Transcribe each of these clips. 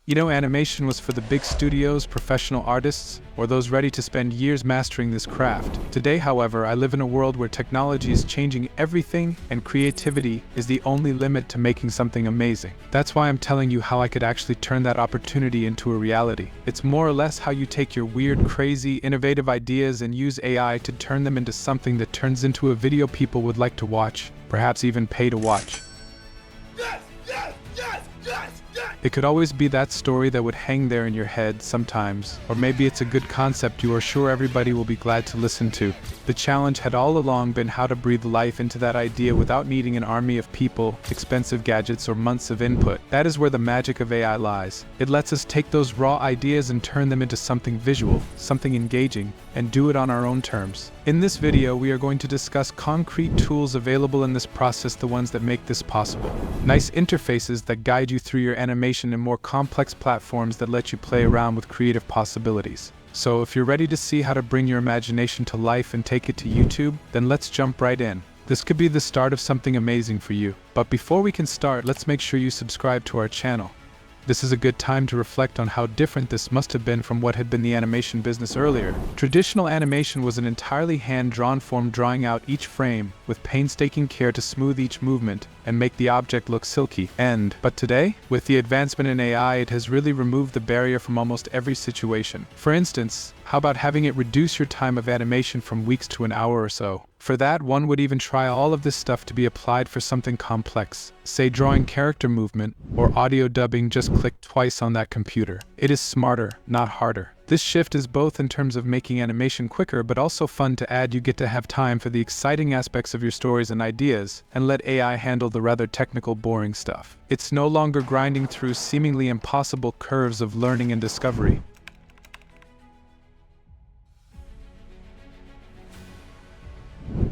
You know, animation was for the big studios, professional artists, or those ready to spend years mastering this craft. Today, however, I live in a world where technology is changing everything and creativity is the only limit to making something amazing. That's why I'm telling you how I could actually turn that opportunity into a reality. It's more or less how you take your weird, crazy, innovative ideas and use AI to turn them into something that turns into a video people would like to watch, perhaps even pay to watch. It could always be that story that would hang there in your head sometimes, or maybe it's a good concept you are sure everybody will be glad to listen to. The challenge had all along been how to breathe life into that idea without needing an army of people, expensive gadgets, or months of input. That is where the magic of AI lies. It lets us take those raw ideas and turn them into something visual, something engaging, and do it on our own terms. In this video, we are going to discuss concrete tools available in this process, the ones that make this possible. Nice interfaces that guide you through your animation and more complex platforms that let you play around with creative possibilities. So if you're ready to see how to bring your imagination to life and take it to YouTube, then let's jump right in. This could be the start of something amazing for you. But before we can start, let's make sure you subscribe to our channel. This is a good time to reflect on how different this must have been from what had been the animation business earlier. Traditional animation was an entirely hand-drawn form, drawing out each frame with painstaking care to smooth each movement and make the object look silky. But today, with the advancement in AI, it has really removed the barrier from almost every situation. For instance, how about having it reduce your time of animation from weeks to an hour or so? For that, one would even try all of this stuff to be applied for something complex, say drawing character movement or audio dubbing. Just click twice on that computer. It is smarter, not harder. This shift is both in terms of making animation quicker, but also fun to add. You get to have time for the exciting aspects of your stories and ideas, and let AI handle the rather technical, boring stuff. It's no longer grinding through seemingly impossible curves of learning and discovery.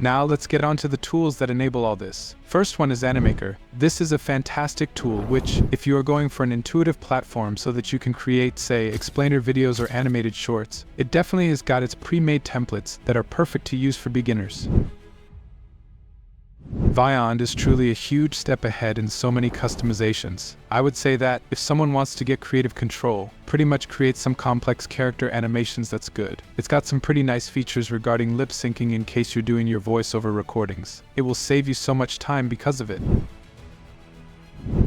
Now let's get on to the tools that enable all this. First one is Animaker. This is a fantastic tool which, if you are going for an intuitive platform so that you can create, say, explainer videos or animated shorts, it definitely has got its pre-made templates that are perfect to use for beginners. Vyond is truly a huge step ahead in so many customizations. I would say that, if someone wants to get creative control, pretty much create some complex character animations, that's good. It's got some pretty nice features regarding lip syncing in case you're doing your voiceover recordings. It will save you so much time because of it.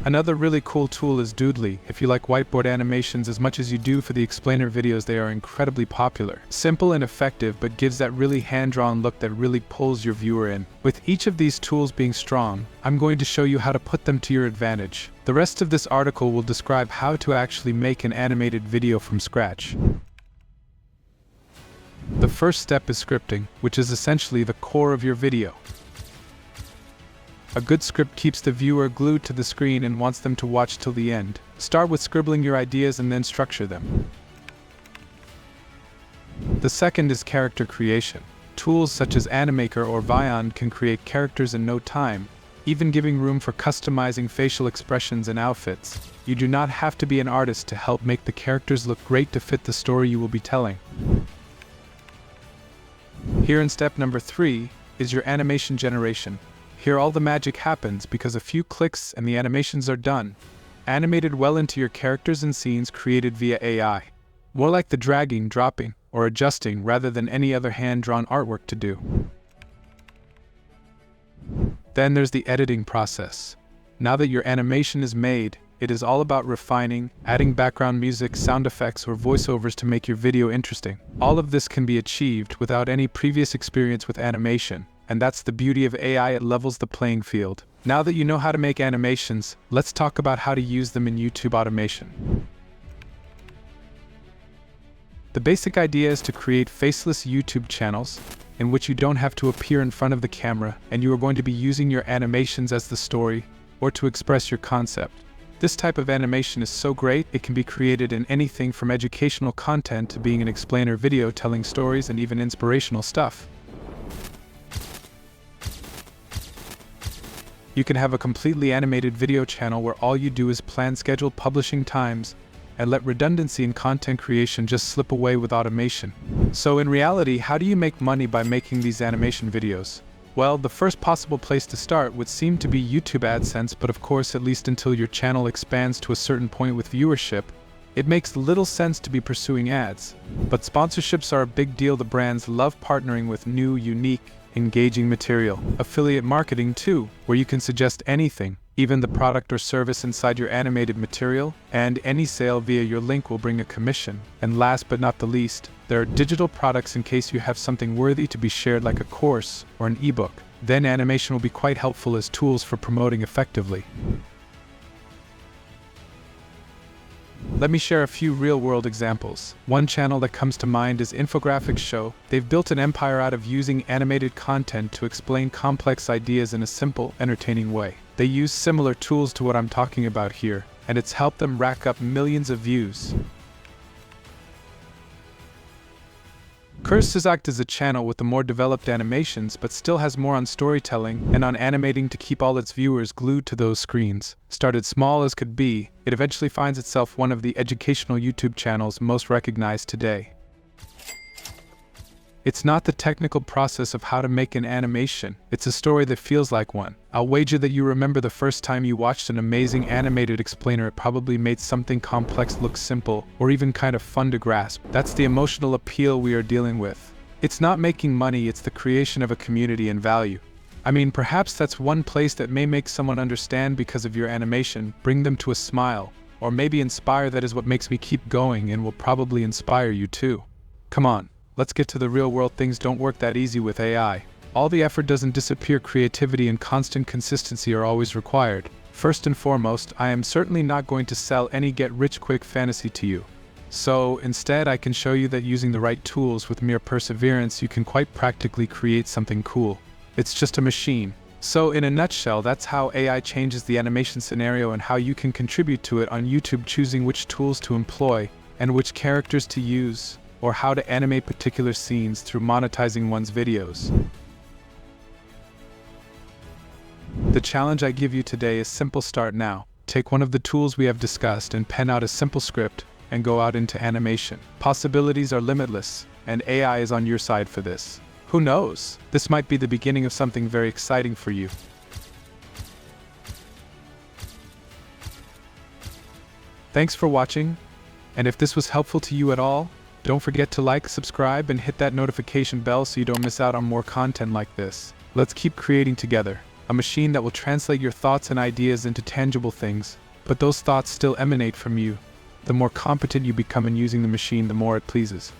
Another really cool tool is Doodly. If you like whiteboard animations as much as you do for the explainer videos, they are incredibly popular. Simple and effective, but gives that really hand-drawn look that really pulls your viewer in. With each of these tools being strong, I'm going to show you how to put them to your advantage. The rest of this article will describe how to actually make an animated video from scratch. The first step is scripting, which is essentially the core of your video. A good script keeps the viewer glued to the screen and wants them to watch till the end. Start with scribbling your ideas and then structure them. The second is character creation. Tools such as Animaker or Vyond can create characters in no time, even giving room for customizing facial expressions and outfits. You do not have to be an artist to help make the characters look great to fit the story you will be telling. Here in step number 3 is your animation generation. Here all the magic happens because a few clicks and the animations are done, animated well into your characters and scenes created via AI. More like the dragging, dropping, or adjusting rather than any other hand-drawn artwork to do. Then there's the editing process. Now that your animation is made, it is all about refining, adding background music, sound effects, or voiceovers to make your video interesting. All of this can be achieved without any previous experience with animation. And that's the beauty of AI, it levels the playing field. Now that you know how to make animations, let's talk about how to use them in YouTube automation. The basic idea is to create faceless YouTube channels in which you don't have to appear in front of the camera, and you are going to be using your animations as the story or to express your concept. This type of animation is so great, it can be created in anything from educational content to being an explainer video telling stories and even inspirational stuff. You can have a completely animated video channel where all you do is plan scheduled publishing times and let redundancy in content creation just slip away with automation. So in reality, how do you make money by making these animation videos? Well, the first possible place to start would seem to be YouTube AdSense, but of course, at least until your channel expands to a certain point with viewership, It makes little sense to be pursuing ads. But sponsorships are a big deal. The brands love partnering with new, unique, engaging material. Affiliate marketing too, where you can suggest anything, even the product or service inside your animated material, and any sale via your link will bring a commission. And last but not the least, there are digital products in case you have something worthy to be shared like a course or an ebook. Then animation will be quite helpful as tools for promoting effectively. Let me share a few real-world examples. One channel that comes to mind is Infographics Show. They've built an empire out of using animated content to explain complex ideas in a simple, entertaining way. They use similar tools to what I'm talking about here, and it's helped them rack up millions of views. Kurzgesagt is a channel with the more developed animations but still has more on storytelling and on animating to keep all its viewers glued to those screens. Started small as could be, it eventually finds itself one of the educational YouTube channels most recognized today. It's not the technical process of how to make an animation, it's a story that feels like one. I'll wager that you remember the first time you watched an amazing animated explainer. It probably made something complex look simple, or even kind of fun to grasp. That's the emotional appeal we are dealing with. It's not making money, it's the creation of a community and value. I mean, perhaps that's one place that may make someone understand because of your animation, bring them to a smile, or maybe inspire. That is what makes me keep going and will probably inspire you too. Come on. Let's get to the real world. Things don't work that easy with AI. All the effort doesn't disappear. Creativity and constant consistency are always required. First and foremost, I am certainly not going to sell any get-rich-quick fantasy to you. So, instead, I can show you that using the right tools with mere perseverance, you can quite practically create something cool. It's just a machine. So, in a nutshell, that's how AI changes the animation scenario and how you can contribute to it on YouTube, choosing which tools to employ and which characters to use, or how to animate particular scenes through monetizing one's videos. The challenge I give you today is simple. Start now. Take one of the tools we have discussed and pen out a simple script and go out into animation. Possibilities are limitless, and AI is on your side for this. Who knows? This might be the beginning of something very exciting for you. Thanks for watching, and if this was helpful to you at all, don't forget to like, subscribe, and hit that notification bell so you don't miss out on more content like this. Let's keep creating together, a machine that will translate your thoughts and ideas into tangible things, but those thoughts still emanate from you. The more competent you become in using the machine, the more it pleases.